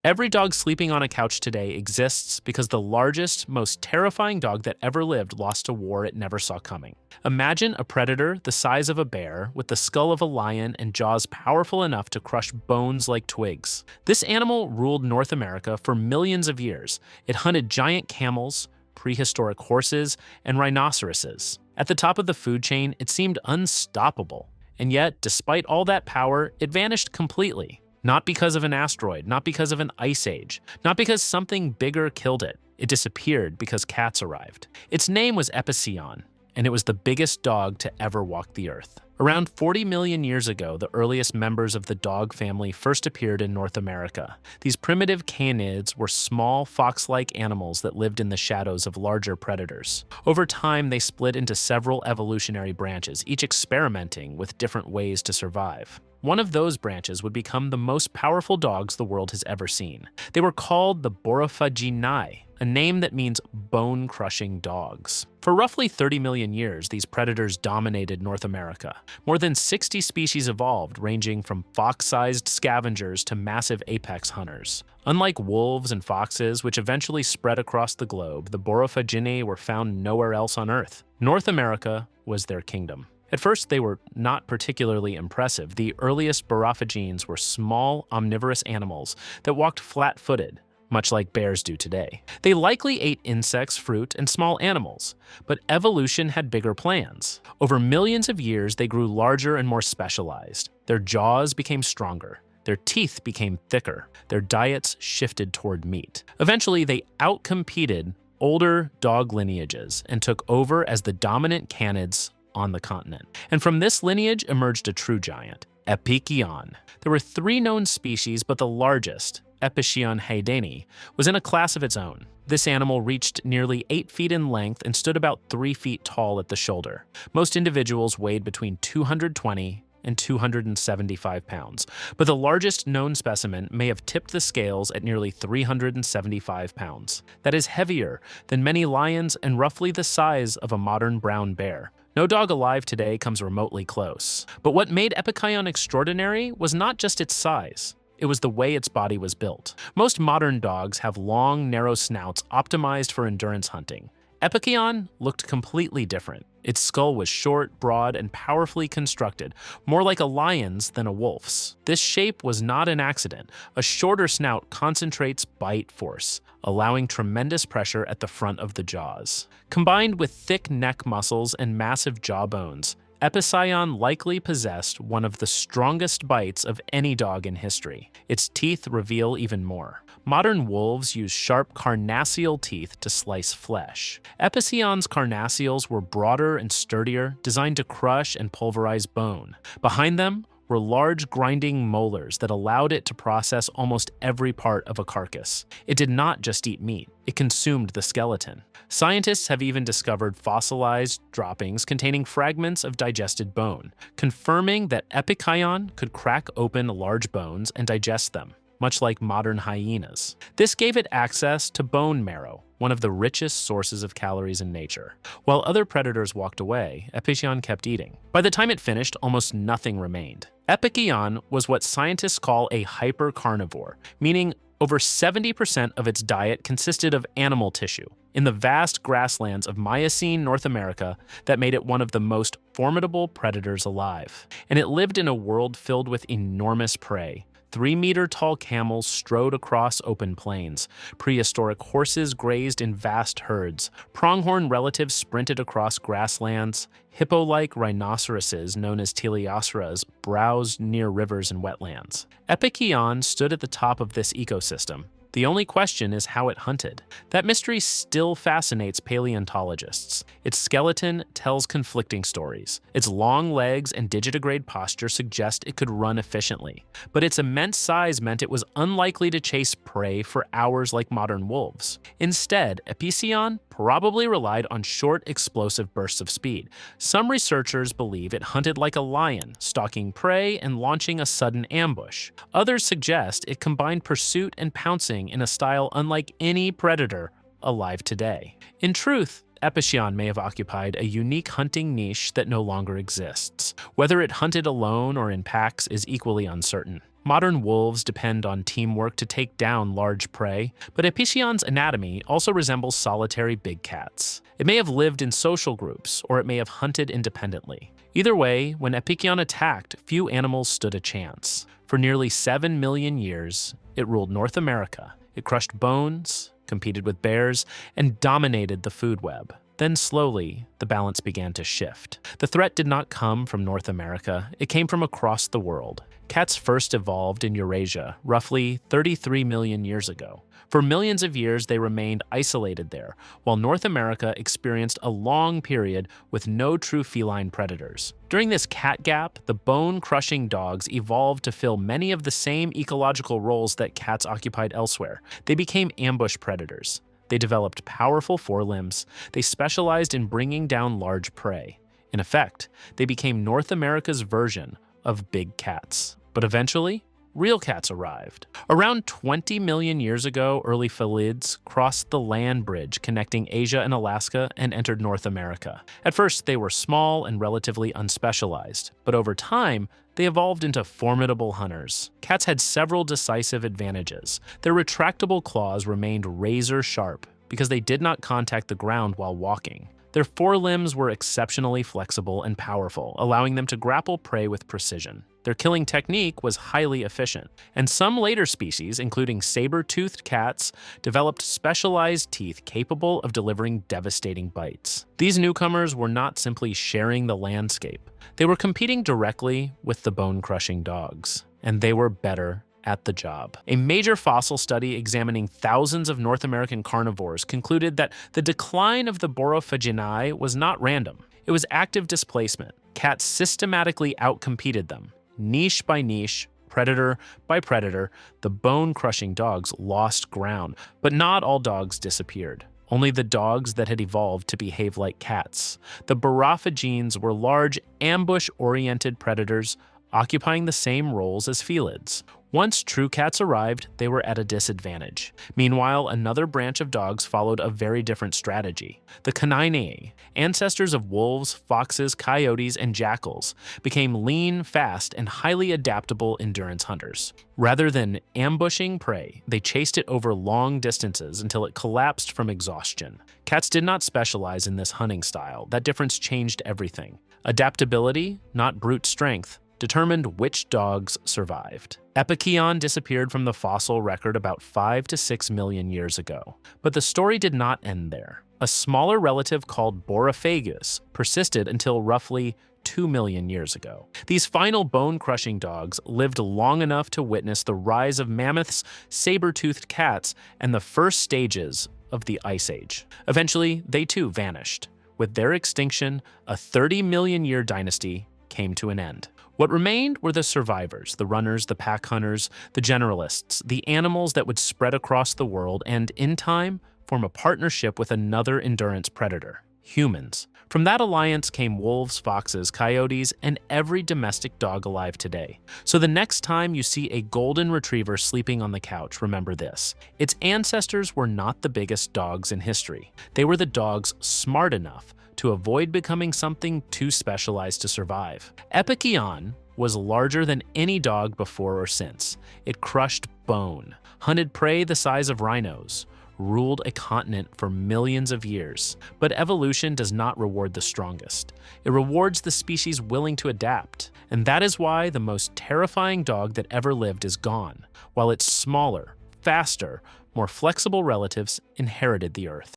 Every dog sleeping on a couch today exists because the largest, most terrifying dog that ever lived lost a war it never saw coming. Imagine a predator the size of a bear with the skull of a lion and jaws powerful enough to crush bones like twigs. This animal ruled North America for millions of years. It hunted giant camels, prehistoric horses, and rhinoceroses. At the top of the food chain, it seemed unstoppable. And yet, despite all that power, it vanished completely. Not because of an asteroid, not because of an ice age, not because something bigger killed it. It disappeared because cats arrived. Its name was Epicyon, and it was the biggest dog to ever walk the earth. Around 40 million years ago, the earliest members of the dog family first appeared in North America. These primitive canids were small, fox-like animals that lived in the shadows of larger predators. Over time, they split into several evolutionary branches, each experimenting with different ways to survive. One of those branches would become the most powerful dogs the world has ever seen. They were called the horrifying, a name that means bone-crushing dogs. For roughly 30 million years, these predators dominated North America. More than 60 species evolved, ranging from fox-sized scavengers to massive apex hunters. Unlike wolves and foxes, which eventually spread across the globe, the horrifying were found nowhere else on Earth. North America was their kingdom. At first, they were not particularly impressive. The earliest horrifyings were small, omnivorous animals that walked flat-footed, much like bears do today. They likely ate insects, fruit, and small animals, but evolution had bigger plans. Over millions of years, they grew larger and more specialized. Their jaws became stronger. Their teeth became thicker. Their diets shifted toward meat. Eventually, they outcompeted older dog lineages and took over as the dominant canids on the continent. And from this lineage emerged a true giant, Epicyon. There were 3 known species, but the largest, Epicyon haydeni, was in a class of its own. This animal reached nearly 8 feet in length and stood about 3 feet tall at the shoulder. Most individuals weighed between 220 and 275 pounds, but the largest known specimen may have tipped the scales at nearly 375 pounds. That is heavier than many lions and roughly the size of a modern brown bear. No dog alive today comes remotely close. But what made Epicyon extraordinary was not just its size. It was the way its body was built. Most modern dogs have long, narrow snouts optimized for endurance hunting. Epicyon looked completely different. Its skull was short, broad, and powerfully constructed, more like a lion's than a wolf's. This shape was not an accident. A shorter snout concentrates bite force, allowing tremendous pressure at the front of the jaws. Combined with thick neck muscles and massive jaw bones, Epicyon likely possessed one of the strongest bites of any dog in history. Its teeth reveal even more. Modern wolves use sharp carnassial teeth to slice flesh. Epicyon's carnassials were broader and sturdier, designed to crush and pulverize bone. Behind them were large grinding molars that allowed it to process almost every part of a carcass. It did not just eat meat, it consumed the skeleton. Scientists have even discovered fossilized droppings containing fragments of digested bone, confirming that Epicyon could crack open large bones and digest them, much like modern hyenas. This gave it access to bone marrow, one of the richest sources of calories in nature. While other predators walked away, Epicyon kept eating. By the time it finished, almost nothing remained. Epicyon was what scientists call a hypercarnivore, meaning over 70% of its diet consisted of animal tissue in the vast grasslands of Miocene North America that made it one of the most formidable predators alive. And it lived in a world filled with enormous prey. 3-meter-tall camels strode across open plains. Prehistoric horses grazed in vast herds. Pronghorn relatives sprinted across grasslands. Hippo-like rhinoceroses, known as teleoceras, browsed near rivers and wetlands. Epicyon stood at the top of this ecosystem. The only question is how it hunted. That mystery still fascinates paleontologists. Its skeleton tells conflicting stories. Its long legs and digitigrade posture suggest it could run efficiently. But its immense size meant it was unlikely to chase prey for hours like modern wolves. Instead, Epicyon probably relied on short, explosive bursts of speed. Some researchers believe it hunted like a lion, stalking prey and launching a sudden ambush. Others suggest it combined pursuit and pouncing in a style unlike any predator alive today. In truth, Epicyon may have occupied a unique hunting niche that no longer exists. Whether it hunted alone or in packs is equally uncertain. Modern wolves depend on teamwork to take down large prey, but Epicion's anatomy also resembles solitary big cats. It may have lived in social groups, or it may have hunted independently. Either way, when Epicion attacked, few animals stood a chance. For nearly 7 million years, it ruled North America. It crushed bones, competed with bears, and dominated the food web. Then slowly, the balance began to shift. The threat did not come from North America, it came from across the world. Cats first evolved in Eurasia, roughly 33 million years ago. For millions of years, they remained isolated there, while North America experienced a long period with no true feline predators. During this cat gap, the bone-crushing dogs evolved to fill many of the same ecological roles that cats occupied elsewhere. They became ambush predators. They developed powerful forelimbs. They specialized in bringing down large prey. In effect, they became North America's version of big cats. But eventually, real cats arrived. Around 20 million years ago, early felids crossed the land bridge connecting Asia and Alaska and entered North America. At first, they were small and relatively unspecialized, but over time, they evolved into formidable hunters. Cats had several decisive advantages. Their retractable claws remained razor sharp because they did not contact the ground while walking. Their forelimbs were exceptionally flexible and powerful, allowing them to grapple prey with precision. Their killing technique was highly efficient, and some later species, including saber-toothed cats, developed specialized teeth capable of delivering devastating bites. These newcomers were not simply sharing the landscape. They were competing directly with the bone-crushing dogs, and they were better at the job. A major fossil study examining thousands of North American carnivores concluded that the decline of the Borophaginae was not random. It was active displacement. Cats systematically outcompeted them. Niche by niche, predator by predator, the bone-crushing dogs lost ground, but not all dogs disappeared. Only the dogs that had evolved to behave like cats. The Borophagines were large, ambush-oriented predators occupying the same roles as felids. Once true cats arrived, they were at a disadvantage. Meanwhile, another branch of dogs followed a very different strategy. The canine, ancestors of wolves, foxes, coyotes, and jackals, became lean, fast, and highly adaptable endurance hunters. Rather than ambushing prey, they chased it over long distances until it collapsed from exhaustion. Cats did not specialize in this hunting style. That difference changed everything. Adaptability, not brute strength, determined which dogs survived. Epicion disappeared from the fossil record about 5 to 6 million years ago. But the story did not end there. A smaller relative called Borophagus persisted until roughly 2 million years ago. These final bone-crushing dogs lived long enough to witness the rise of mammoths, saber-toothed cats, and the first stages of the Ice Age. Eventually, they too vanished. With their extinction, a 30-million-year dynasty came to an end. What remained were the survivors, the runners, the pack hunters, the generalists, the animals that would spread across the world and, in time, form a partnership with another endurance predator, humans. From that alliance came wolves, foxes, coyotes, and every domestic dog alive today. So the next time you see a golden retriever sleeping on the couch, remember this. Its ancestors were not the biggest dogs in history. They were the dogs smart enough to avoid becoming something too specialized to survive. Epicion was larger than any dog before or since. It crushed bone, hunted prey the size of rhinos, ruled a continent for millions of years. But evolution does not reward the strongest. It rewards the species willing to adapt. And that is why the most terrifying dog that ever lived is gone, while its smaller, faster, more flexible relatives inherited the earth.